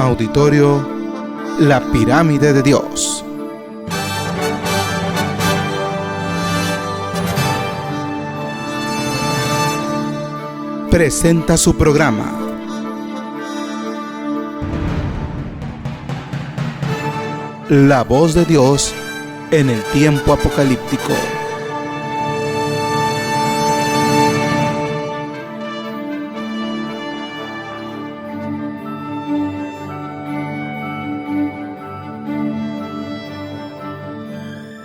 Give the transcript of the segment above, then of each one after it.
Auditorio La Pirámide de Dios. Presenta su programa La Voz de Dios en el Tiempo Apocalíptico.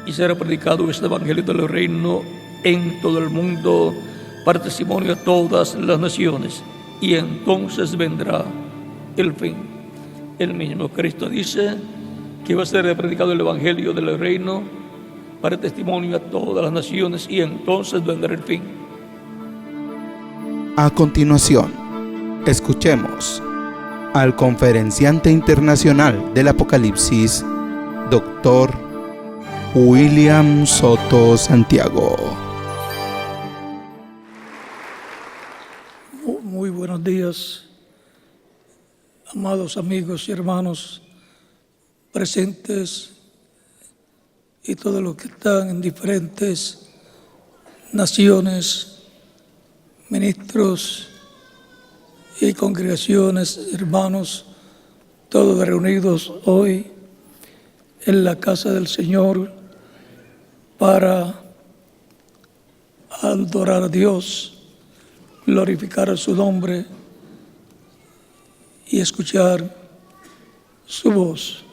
Y será predicado este Evangelio del Reino en todo el mundo para testimonio a todas las naciones, y entonces vendrá el fin. El mismo Cristo dice que va a ser predicado el Evangelio del Reino para testimonio a todas las naciones, y entonces vendrá el fin. A continuación, escuchemos al conferenciante internacional del Apocalipsis, Dr. William Soto Santiago. Muy buenos días, amados amigos y hermanos presentes y todos los que están en diferentes naciones, ministros y congregaciones, hermanos, todos reunidos hoy en la casa del Señor para adorar a Dios, glorificar su nombre y escuchar su voz.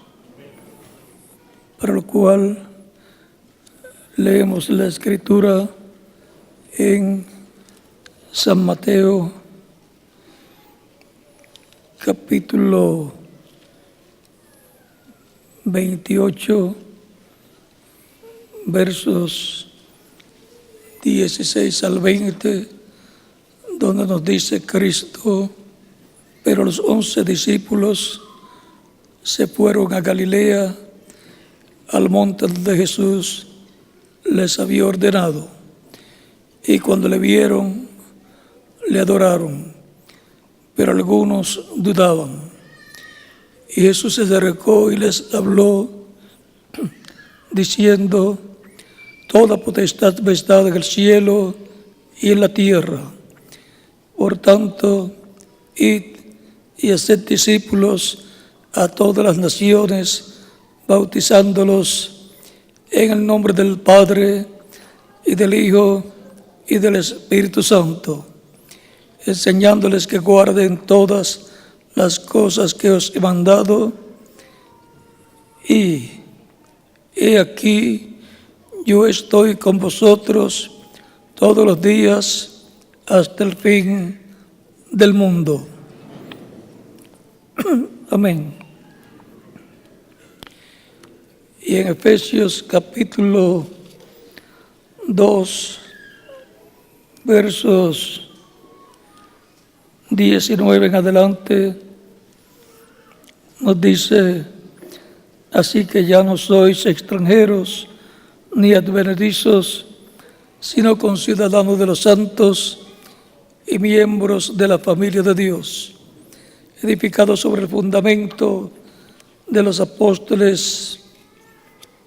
Para lo cual leemos la Escritura en San Mateo, capítulo 28, versos 16 al 20, donde nos dice Cristo: pero los 11 discípulos se fueron a Galilea, al monte donde Jesús les había ordenado, y cuando le vieron, le adoraron, pero algunos dudaban. Y Jesús se acercó y les habló, diciendo: toda potestad me es dada en el cielo y en la tierra. Por tanto, id y haced discípulos a todas las naciones, bautizándolos en el nombre del Padre, y del Hijo, y del Espíritu Santo, enseñándoles que guarden todas las cosas que os he mandado, y he aquí, yo estoy con vosotros todos los días hasta el fin del mundo. Amén. Y en Efesios capítulo 2, versos 19 en adelante, nos dice: así que ya no sois extranjeros ni advenedizos, sino conciudadanos de los santos y miembros de la familia de Dios, edificados sobre el fundamento de los apóstoles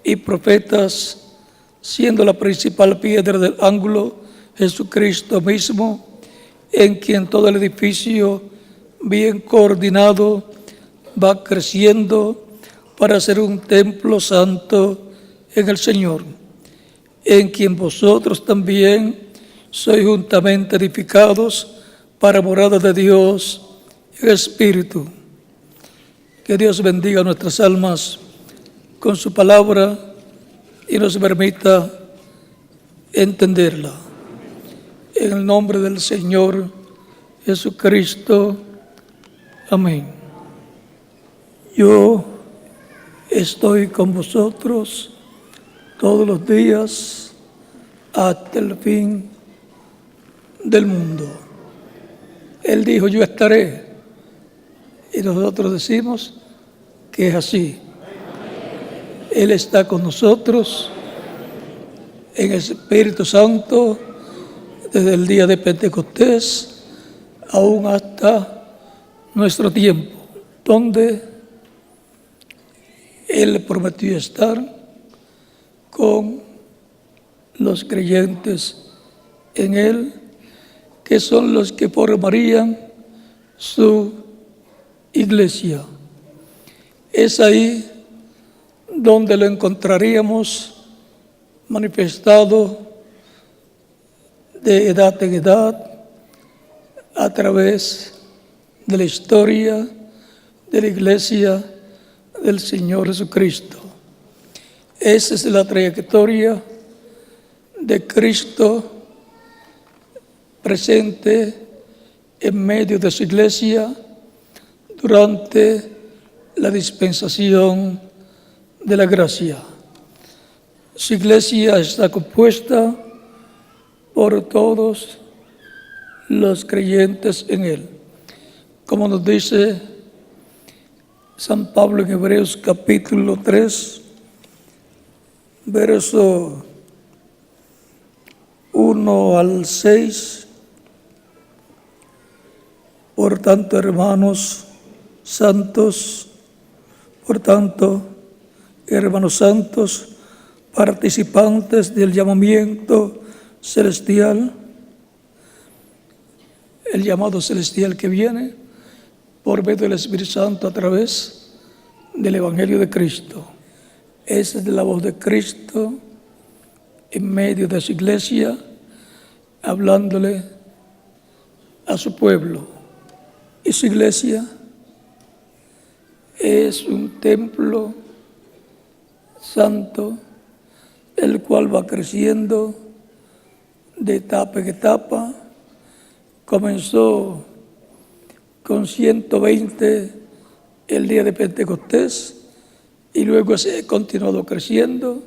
y profetas, siendo la principal piedra del ángulo Jesucristo mismo, en quien todo el edificio, bien coordinado, va creciendo para ser un templo santo en el Señor, en quien vosotros también sois juntamente edificados para morada de Dios en Espíritu. Que Dios bendiga nuestras almas con su palabra y nos permita entenderla. En el nombre del Señor Jesucristo. Amén. Yo estoy con vosotros todos los días hasta el fin del mundo. Él dijo: yo estaré. Y nosotros decimos que es así. Él está con nosotros en el Espíritu Santo desde el día de Pentecostés aún hasta nuestro tiempo. donde Él prometió estar con los creyentes en Él, que son los que formarían su iglesia. Es ahí donde lo encontraríamos manifestado de edad en edad, a través de la historia de la iglesia del Señor Jesucristo. Esa es la trayectoria de Cristo presente en medio de su iglesia durante la dispensación de la gracia. Su iglesia está compuesta por todos los creyentes en Él. Como nos dice San Pablo en Hebreos capítulo 3, verso 1 al 6. Por tanto, hermanos santos, participantes del llamamiento celestial, el llamado celestial que viene por medio del Espíritu Santo a través del Evangelio de Cristo. Esa es la voz de Cristo en medio de su iglesia, hablándole a su pueblo. Y su iglesia es un templo santo, el cual va creciendo de etapa en etapa. Comenzó con 120 el día de Pentecostés y luego se ha continuado creciendo.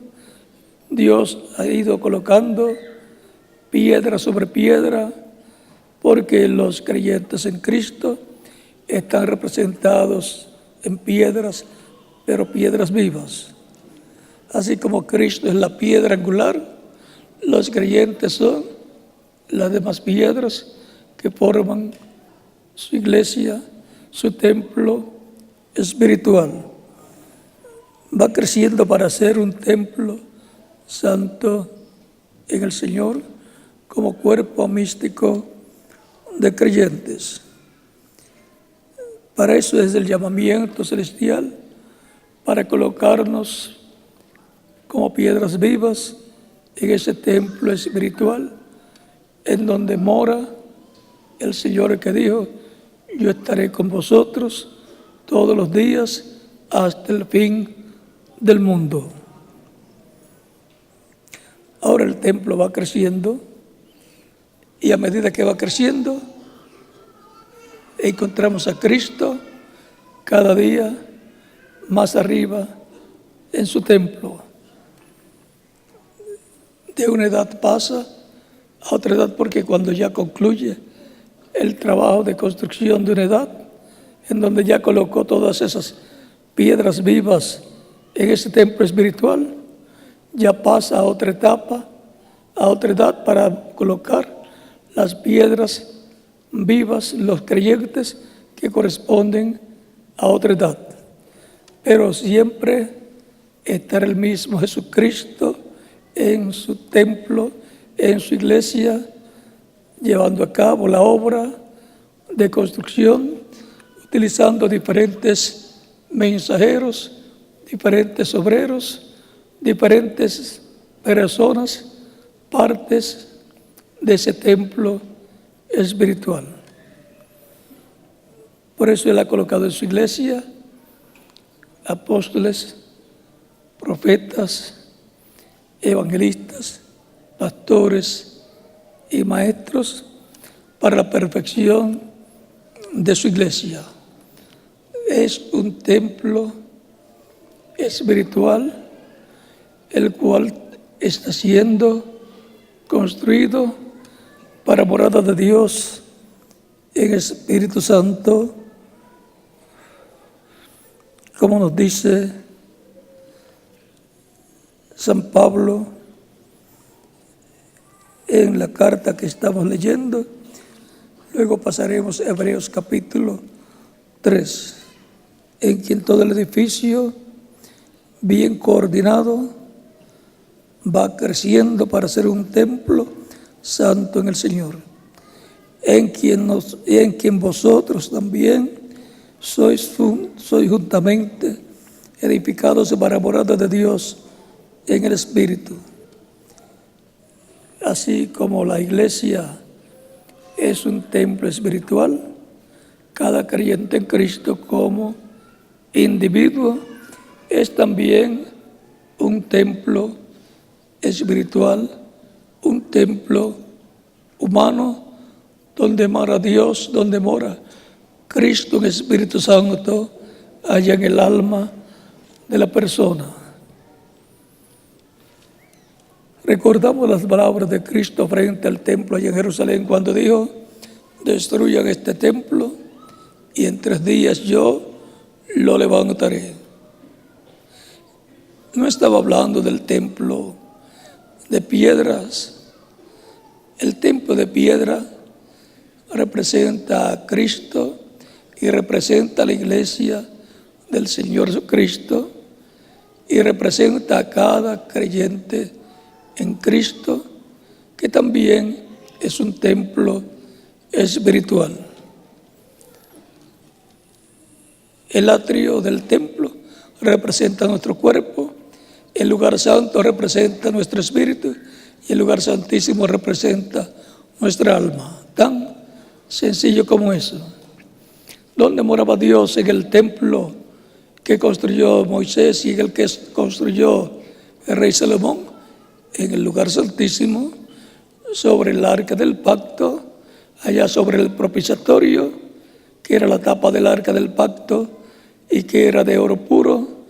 Dios ha ido colocando piedra sobre piedra, porque los creyentes en Cristo están representados en piedras, pero piedras vivas. Así como Cristo es la piedra angular, los creyentes son las demás piedras que forman su iglesia, su templo espiritual. Va creciendo para ser un templo santo en el Señor, como cuerpo místico de creyentes. Para eso es el llamamiento celestial, para colocarnos como piedras vivas en ese templo espiritual, en donde mora el Señor, que dijo: yo estaré con vosotros todos los días hasta el fin del mundo. Ahora el templo va creciendo, y a medida que va creciendo, encontramos a Cristo cada día más arriba en su templo. De una edad pasa a otra edad, porque cuando ya concluye el trabajo de construcción de una edad, en donde ya colocó todas esas piedras vivas en ese templo espiritual, ya pasa a otra etapa, a otra edad, para colocar las piedras vivas, los creyentes que corresponden a otra edad. Pero siempre estará el mismo Jesucristo en su templo, en su iglesia, llevando a cabo la obra de construcción, utilizando diferentes mensajeros, diferentes obreros, diferentes personas, partes de ese templo espiritual. Por eso Él ha colocado en su iglesia apóstoles, profetas, evangelistas, pastores y maestros para la perfección de su iglesia. Es un templo espiritual el cual está siendo construido para morada de Dios en Espíritu Santo, como nos dice San Pablo en la carta que estamos leyendo. Luego pasaremos a Hebreos capítulo 3. en quien todo el edificio, bien coordinado, va creciendo para ser un templo santo en el Señor, en quien vosotros también sois juntamente edificados para morada de Dios en el Espíritu. Así como la iglesia es un templo espiritual, cada creyente en Cristo como individuo es también un templo espiritual, un templo humano donde mora Dios, donde mora Cristo en Espíritu Santo, allá en el alma de la persona. Recordamos las palabras de Cristo frente al templo allá en Jerusalén cuando dijo: destruyan este templo y en 3 días yo lo levantaré. No estaba hablando del templo de piedras. El templo de piedra representa a Cristo y representa a la iglesia del Señor Jesucristo y representa a cada creyente en Cristo, que también es un templo espiritual. El atrio del templo representa nuestro cuerpo, el lugar santo representa nuestro espíritu y el lugar santísimo representa nuestra alma. Tan sencillo como eso. ¿Dónde moraba Dios? En el templo que construyó Moisés y en el que construyó el rey Salomón, en el lugar santísimo, sobre el arca del pacto, allá sobre el propiciatorio, que era la tapa del arca del pacto y que era de oro puro,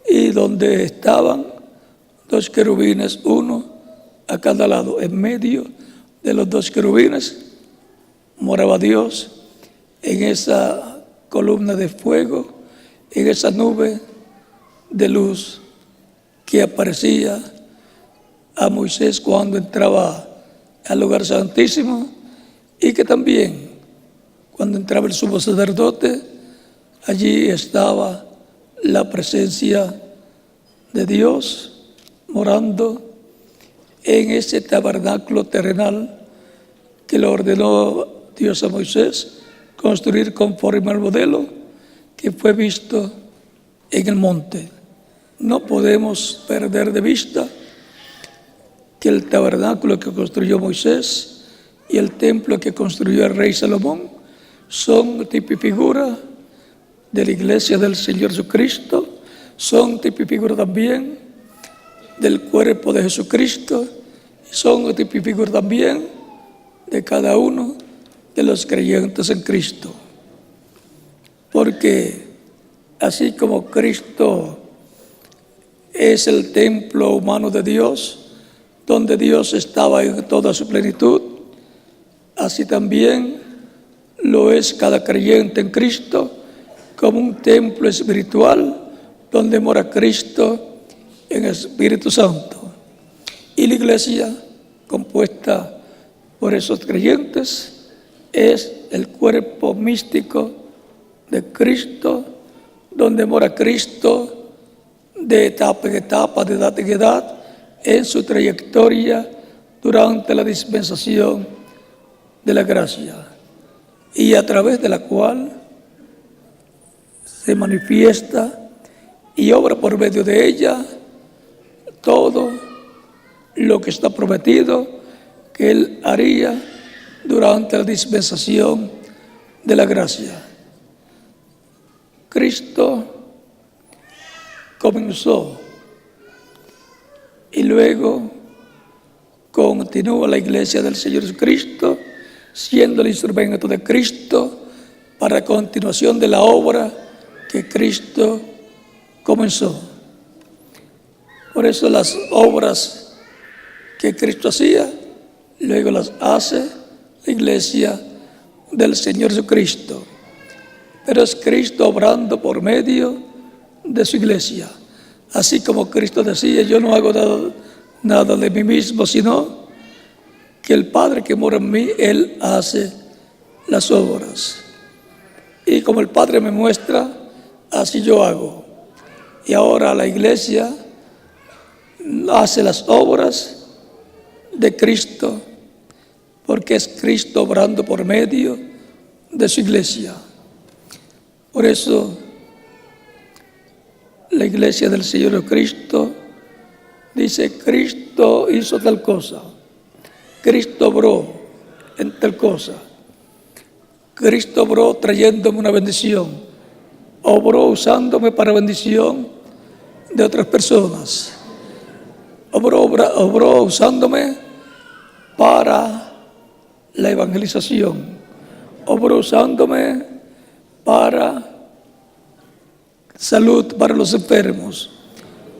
y donde estaban 2 querubines, uno a cada lado. En medio de los 2 querubines moraba Dios en esa columna de fuego, en esa nube de luz que aparecía a Moisés cuando entraba al lugar santísimo, y que también cuando entraba el sumo sacerdote, allí estaba la presencia de Dios morando en ese tabernáculo terrenal que le ordenó Dios a Moisés construir conforme al modelo que fue visto en el monte. No podemos perder de vista que el tabernáculo que construyó Moisés y el templo que construyó el rey Salomón son tipo y figura de la iglesia del Señor Jesucristo, son tipo y figura también del cuerpo de Jesucristo, son tipo y figura también de cada uno de los creyentes en Cristo. Porque así como Cristo es el templo humano de Dios, donde Dios estaba en toda su plenitud, así también lo es cada creyente en Cristo, como un templo espiritual donde mora Cristo en el Espíritu Santo. Y la iglesia, compuesta por esos creyentes, es el cuerpo místico de Cristo, donde mora Cristo de etapa en etapa, de edad en edad, en su trayectoria durante la dispensación de la gracia, y a través de la cual se manifiesta y obra por medio de ella todo lo que está prometido que Él haría durante la dispensación de la gracia. Cristo comenzó y luego continúa la iglesia del Señor Jesucristo, siendo el instrumento de Cristo para la continuación de la obra que Cristo comenzó. Por eso las obras que Cristo hacía, luego las hace la iglesia del Señor Jesucristo. Pero es Cristo obrando por medio de su iglesia. Así como Cristo decía: yo no hago nada de mí mismo, sino que el Padre que mora en mí, Él hace las obras. Y como el Padre me muestra así yo hago. Y ahora la iglesia hace las obras de Cristo, porque es Cristo obrando por medio de su iglesia. Por eso la iglesia del Señor Jesucristo dice: Cristo hizo tal cosa, Cristo obró en tal cosa, Cristo obró trayéndome una bendición, obró usándome para bendición de otras personas, obró usándome para la evangelización, obró usándome para salud para los enfermos,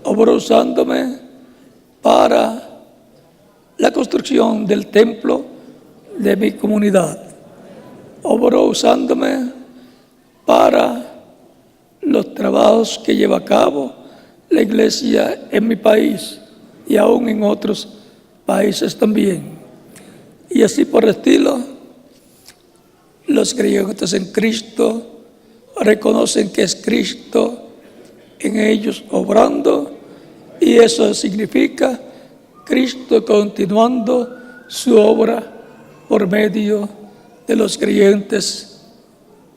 obró usándome para la construcción del templo de mi comunidad, obró usándome para los trabajos que lleva a cabo la iglesia en mi país y aún en otros países también. Y así por el estilo, los creyentes en Cristo reconocen que es Cristo en ellos obrando, y eso significa Cristo continuando su obra por medio de los creyentes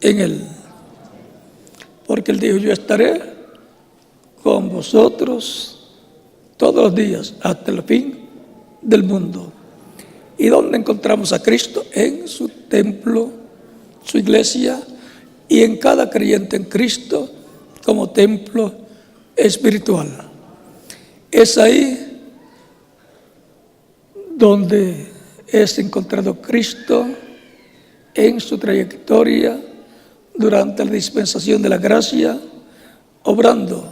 en Él. Porque Él dijo: yo estaré con vosotros todos los días hasta el fin del mundo. ¿Y dónde encontramos a Cristo? En su templo, su iglesia, y en cada creyente en Cristo como templo espiritual. Es ahí donde es encontrado Cristo en su trayectoria durante la dispensación de la gracia, obrando.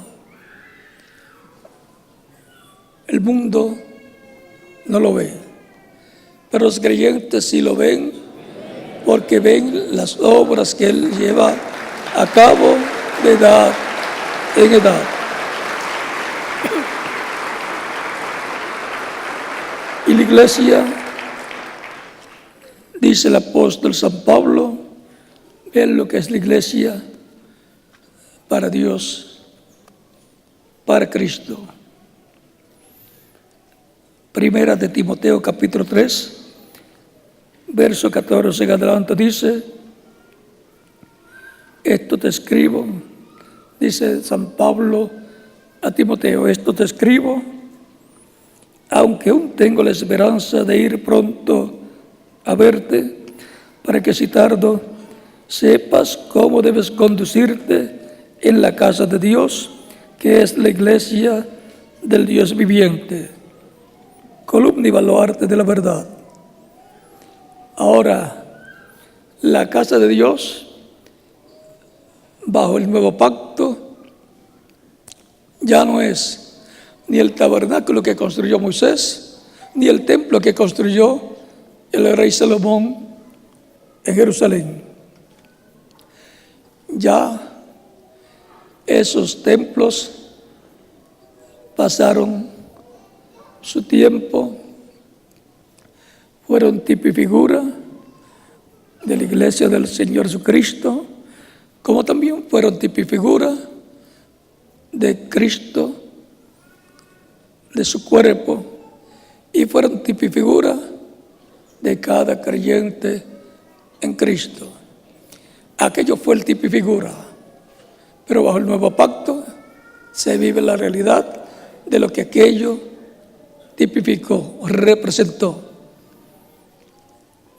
El mundo no lo ve, pero los creyentes sí lo ven, porque ven las obras que Él lleva a cabo de edad en edad. Y la iglesia, dice el apóstol San Pablo, ven lo que es la iglesia para Dios, para Cristo. Primera de Timoteo capítulo 3, verso 14 en adelante dice: esto te escribo, dice San Pablo a Timoteo, esto te escribo, aunque aún tengo la esperanza de ir pronto a verte, para que si tardo sepas cómo debes conducirte en la casa de Dios, que es la iglesia del Dios viviente, columna y baluarte de la verdad. Ahora, la casa de Dios, bajo el nuevo pacto, ya no es ni el tabernáculo que construyó Moisés, ni el templo que construyó el rey Salomón en Jerusalén. Ya esos templos pasaron su tiempo, fueron tipo y figura de la iglesia del Señor Jesucristo, como también fueron tipo y figura de Cristo, de su cuerpo, y fueron tipo y figura de cada creyente en Cristo. Aquello fue el tipo y figura, pero bajo el nuevo pacto se vive la realidad de lo que aquello tipificó, representó.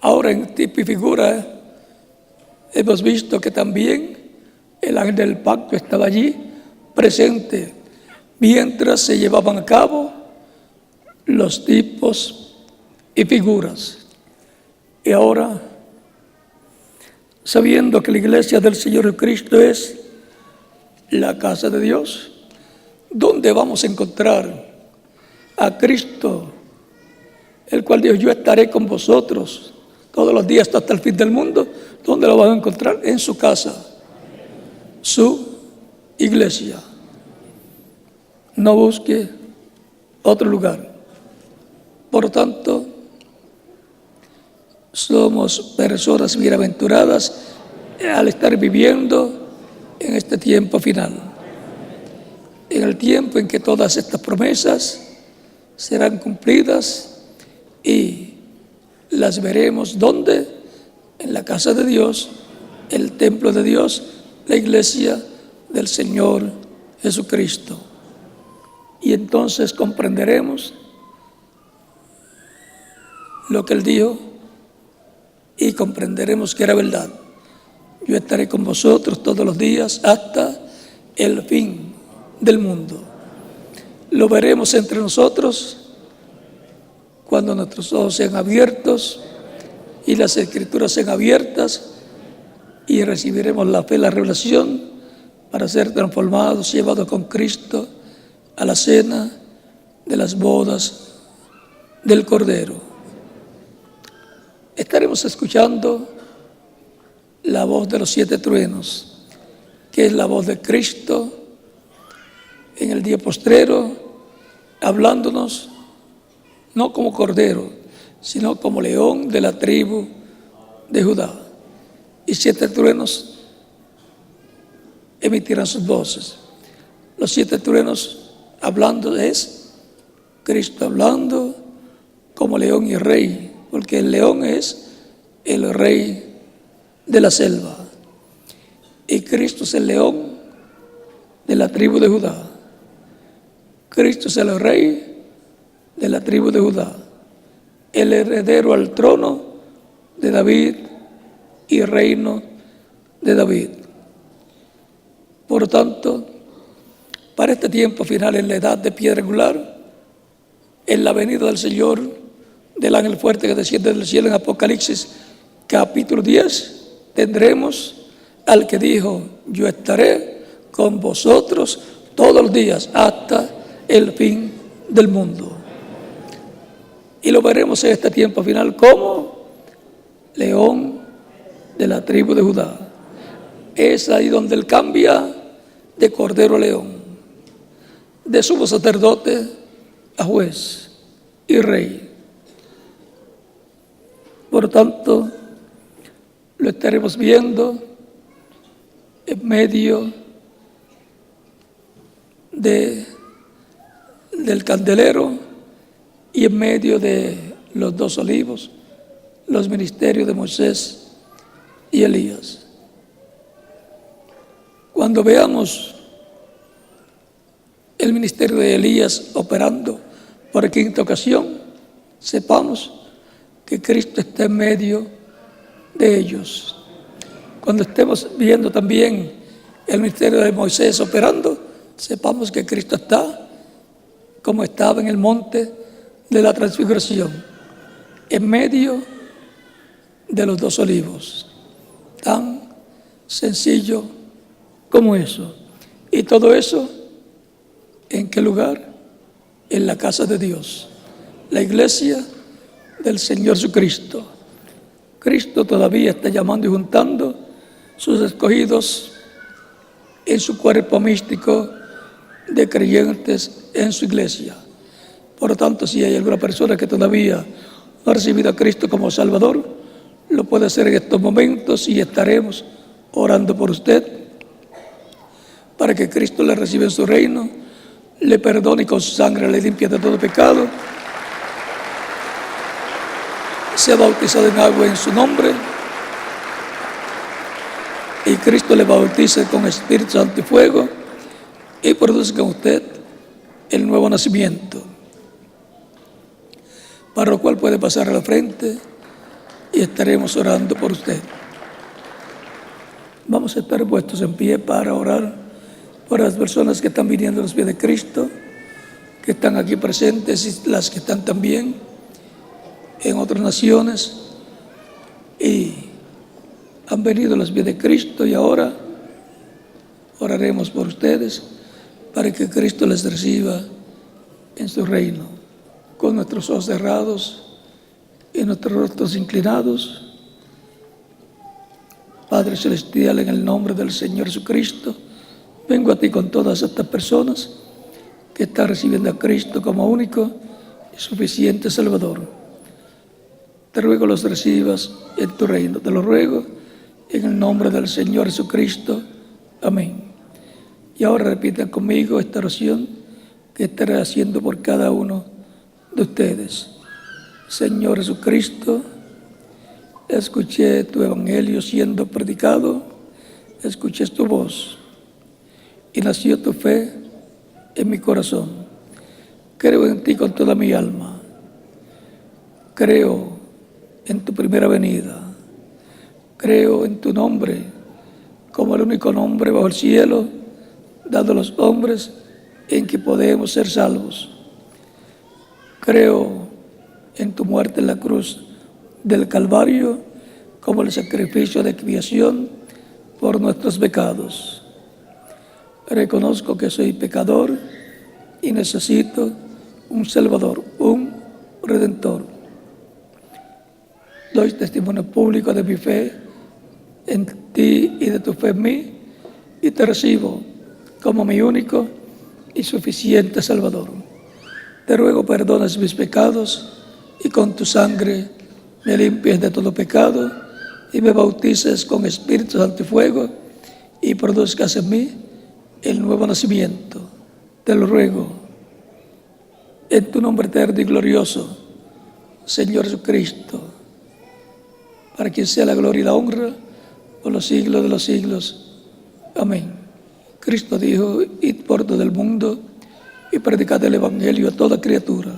Ahora en tipo y figura hemos visto que también el ángel del pacto estaba allí presente mientras se llevaban a cabo los tipos y figuras. Y ahora, sabiendo que la iglesia del Señor Cristo es la casa de Dios, ¿dónde vamos a encontrar a Cristo, el cual dijo: yo estaré con vosotros todos los días hasta el fin del mundo? ¿Dónde lo van a encontrar? En su casa, su iglesia. No busque otro lugar. Por lo tanto, somos personas bienaventuradas al estar viviendo en este tiempo final, en el tiempo en que todas estas promesas serán cumplidas y las veremos ¿dónde? En la casa de Dios, el templo de Dios, la iglesia del Señor Jesucristo. Y entonces comprenderemos lo que Él dijo y comprenderemos que era verdad. Yo estaré con vosotros todos los días hasta el fin del mundo. Lo veremos entre nosotros cuando nuestros ojos sean abiertos y las escrituras sean abiertas y recibiremos la fe, la revelación para ser transformados, llevados con Cristo a la cena de las bodas del Cordero. Estaremos escuchando la voz de los 7 truenos, que es la voz de Cristo en el día postrero, hablándonos no como cordero, sino como león de la tribu de Judá. Y 7 truenos emitirán sus voces. Los 7 truenos hablando es Cristo hablando como león y rey, porque el león es el rey de la selva y Cristo es el león de la tribu de Judá. Cristo es el rey de la tribu de Judá, el heredero al trono de David y reino de David. Por lo tanto, para este tiempo final, en la edad de piedra angular, en la venida del Señor, del ángel fuerte que desciende del cielo, en Apocalipsis capítulo 10, tendremos al que dijo: yo estaré con vosotros todos los días hasta el fin del mundo. Y lo veremos en este tiempo final como león de la tribu de Judá. Es ahí donde él cambia de cordero a león, de sumo sacerdote a juez y rey. Por lo tanto, lo estaremos viendo en medio del candelero y en medio de los 2 olivos, los ministerios de Moisés y Elías. Cuando veamos el ministerio de Elías operando por 5ª ocasión, sepamos que Cristo está en medio de ellos. Cuando estemos viendo también el ministerio de Moisés operando, sepamos que Cristo está como estaba en el monte de la transfiguración, en medio de los 2 olivos. Tan sencillo como eso. Y todo eso, ¿en qué lugar? En la casa de Dios, la iglesia del Señor Jesucristo. Cristo todavía está llamando y juntando sus escogidos en su cuerpo místico de creyentes en su iglesia. Por lo tanto, si hay alguna persona que todavía no ha recibido a Cristo como Salvador, lo puede hacer en estos momentos y estaremos orando por usted para que Cristo le reciba en su reino, le perdone y con su sangre le limpie de todo pecado, sea bautizado en agua en su nombre y Cristo le bautice con Espíritu Santo y fuego y produzca en usted el nuevo nacimiento, para lo cual puede pasar a la frente y estaremos orando por usted. Vamos a estar puestos en pie para orar por las personas que están viniendo a los pies de Cristo, que están aquí presentes y las que están también en otras naciones y han venido a los pies de Cristo, y ahora oraremos por ustedes para que Cristo les reciba en su reino. Con nuestros ojos cerrados y nuestros rostros inclinados, Padre Celestial, en el nombre del Señor Jesucristo, vengo a ti con todas estas personas que están recibiendo a Cristo como único y suficiente Salvador. Te ruego los recibas en tu reino. Te lo ruego en el nombre del Señor Jesucristo, Amén. Y ahora repitan conmigo esta oración que estaré haciendo por cada uno de ustedes. Señor Jesucristo, escuché tu evangelio siendo predicado, escuché tu voz y nació tu fe en mi corazón. Creo en ti con toda mi alma. Creo en tu primera venida. Creo en tu nombre como el único nombre bajo el cielo dado a los hombres en que podemos ser salvos. Creo en tu muerte en la cruz del Calvario como el sacrificio de expiación por nuestros pecados. Reconozco que soy pecador y necesito un Salvador, un Redentor. Doy testimonio público de mi fe en ti y de tu fe en mí, y te recibo como mi único y suficiente Salvador. Te ruego perdones mis pecados y con tu sangre me limpies de todo pecado y me bautices con Espíritu Santo y fuego y produzcas en mí el nuevo nacimiento. Te lo ruego en tu nombre eterno y glorioso, Señor Jesucristo, para quien sea la gloria y la honra por los siglos de los siglos. Amén. Cristo dijo: id por todo el mundo y predicad el evangelio a toda criatura.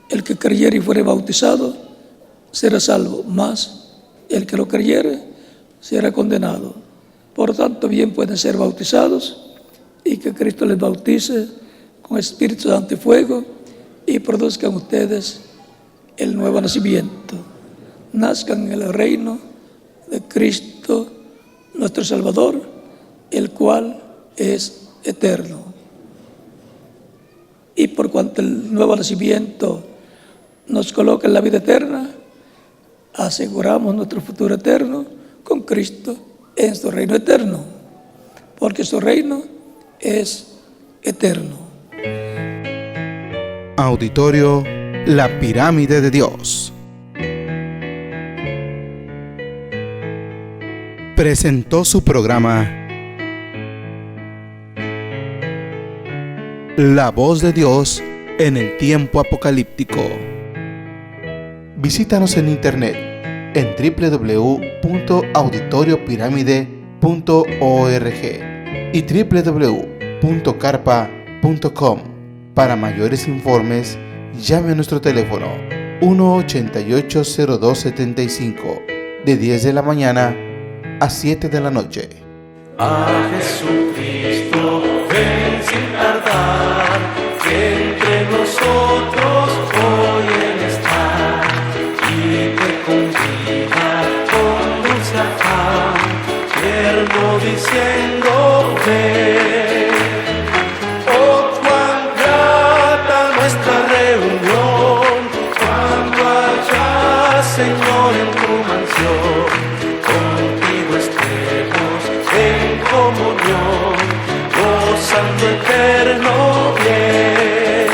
El que creyere y fuere bautizado será salvo, mas el que no creyere será condenado. Por tanto, bien pueden ser bautizados y que Cristo les bautice con Espíritu Santo y fuego y produzcan ustedes el nuevo nacimiento. Nazcan en el reino de Cristo nuestro Salvador, el cual es eterno. Y por cuanto el nuevo nacimiento nos coloca en la vida eterna, aseguramos nuestro futuro eterno con Cristo en su reino eterno, porque su reino es eterno. Auditorio La Pirámide de Dios presentó su programa La Voz de Dios en el Tiempo Apocalíptico. Visítanos en internet en www.auditoriopirámide.org y www.carpa.com. Para mayores informes, llame a nuestro teléfono 1-88-0275 de 10 de la mañana a 7 de la noche. A Jesucristo ven sin tardar, que entre nosotros hoy Él está y te convida con dulce afán, tierno diciendo ven. Oh, cuán grata nuestra reunión, cuando allá, Señor, en tu mansión contigo estemos en comunión, gozando eterno bien.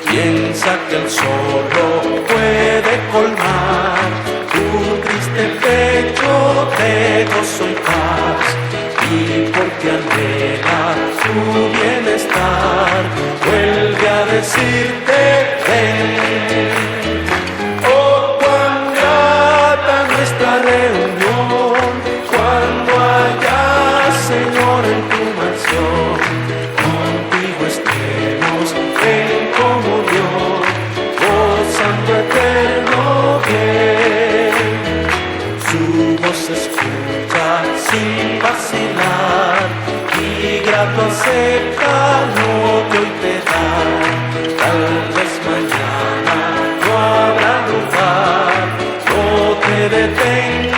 Piensa que el solo puede colmar tu triste pecho de gozo y paz, y porque anhela tu bienestar, vuelve a decirte ven. Oh, cuán grata nuestra reunión, cuando allá, Señor, en tu mansión contigo estemos en comunión, gozando eterno bien. Su voz se escucha sin vacilar y grato acepta lo que hoy te da. Tal vez mañana no habrá lugar, no te detengas.